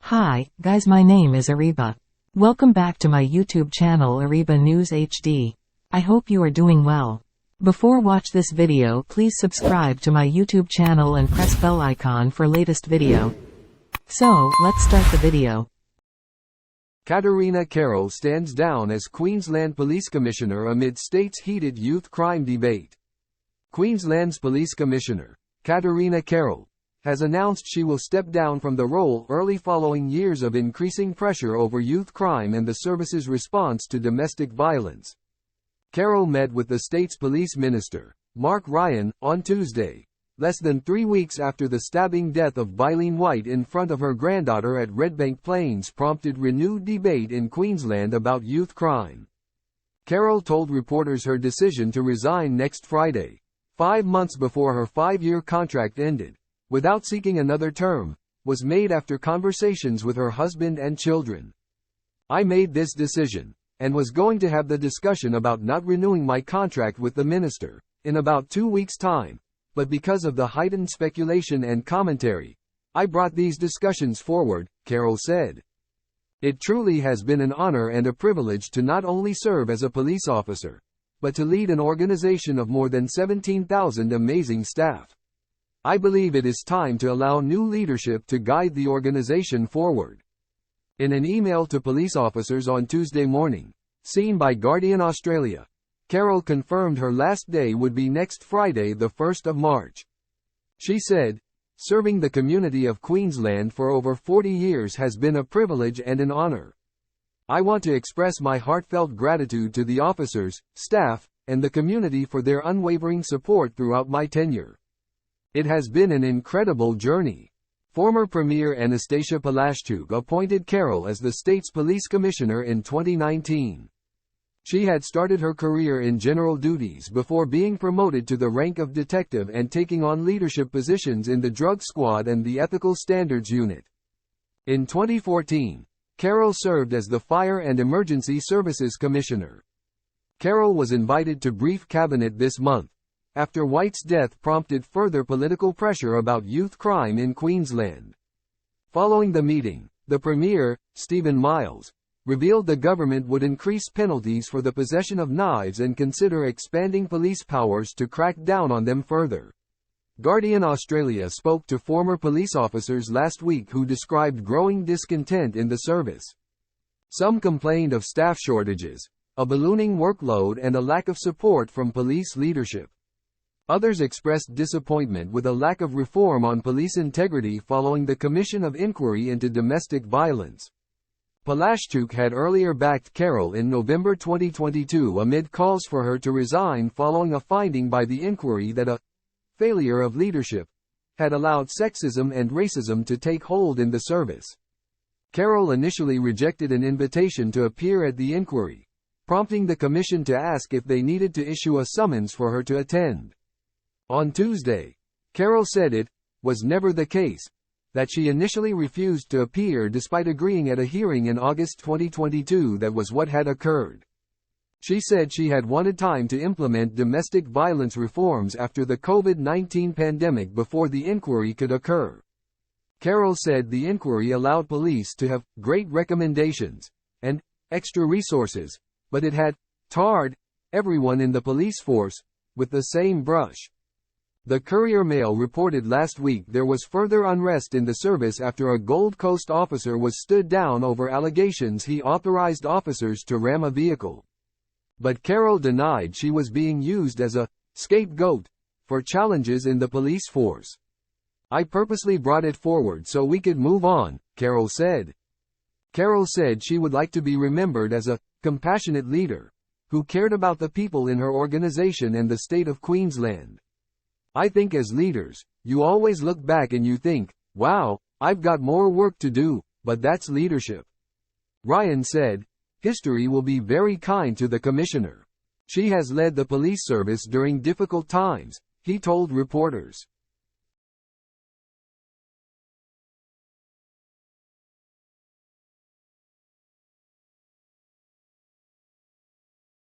Hi, guys, my name is Ariba. Welcome back to my YouTube channel Ariba News HD. I hope you are doing well. Before watch this video, please subscribe to my YouTube channel and press bell icon for latest video. So, let's start the video. Katarina Carroll stands down as Queensland Police Commissioner amid state's heated youth crime debate. Queensland's Police Commissioner, Katarina Carroll, has announced she will step down from the role early following years of increasing pressure over youth crime and the service's response to domestic violence. Carroll met with the state's police minister, Mark Ryan, on Tuesday, less than 3 weeks after the stabbing death of Bylene White in front of her granddaughter at Redbank Plains prompted renewed debate in Queensland about youth crime. Carroll told reporters her decision to resign next Friday, 5 months before her 5-year contract ended, without seeking another term, was made after conversations with her husband and children. "I made this decision, and was going to have the discussion about not renewing my contract with the minister in about 2 weeks' time, but because of the heightened speculation and commentary, I brought these discussions forward," Carroll said. "It truly has been an honor and a privilege to not only serve as a police officer, but to lead an organization of more than 17,000 amazing staff. I believe it is time to allow new leadership to guide the organization forward." In an email to police officers on Tuesday morning, seen by Guardian Australia, Carroll confirmed her last day would be next Friday, the 1st of March. She said, "Serving the community of Queensland for over 40 years has been a privilege and an honor. I want to express my heartfelt gratitude to the officers, staff, and the community for their unwavering support throughout my tenure. It has been an incredible journey." Former Premier Anastasia Palaszczuk appointed Carroll as the state's police commissioner in 2019. She had started her career in general duties before being promoted to the rank of detective and taking on leadership positions in the drug squad and the ethical standards unit. In 2014, Carroll served as the Fire and Emergency Services Commissioner. Carroll was invited to brief cabinet this month, after White's death prompted further political pressure about youth crime in Queensland. Following the meeting, the Premier, Stephen Miles, revealed the government would increase penalties for the possession of knives and consider expanding police powers to crack down on them further. Guardian Australia spoke to former police officers last week who described growing discontent in the service. Some complained of staff shortages, a ballooning workload, and a lack of support from police leadership. Others expressed disappointment with a lack of reform on police integrity following the Commission of Inquiry into Domestic Violence. Palaszczuk had earlier backed Carroll in November 2022 amid calls for her to resign following a finding by the inquiry that a failure of leadership had allowed sexism and racism to take hold in the service. Carroll initially rejected an invitation to appear at the inquiry, prompting the commission to ask if they needed to issue a summons for her to attend. On Tuesday, Carroll said it was never the case that she initially refused to appear despite agreeing at a hearing in August 2022 that was what had occurred. She said she had wanted time to implement domestic violence reforms after the COVID-19 pandemic before the inquiry could occur. Carroll said the inquiry allowed police to have great recommendations and extra resources, but it had tarred everyone in the police force with the same brush. The Courier-Mail reported last week there was further unrest in the service after a Gold Coast officer was stood down over allegations he authorized officers to ram a vehicle. But Carroll denied she was being used as a scapegoat for challenges in the police force. "I purposely brought it forward so we could move on," Carroll said. Carroll said she would like to be remembered as a compassionate leader who cared about the people in her organization and the state of Queensland. "I think as leaders, you always look back and you think, wow, I've got more work to do, but that's leadership." Ryan said, "History will be very kind to the commissioner. She has led the police service during difficult times," he told reporters.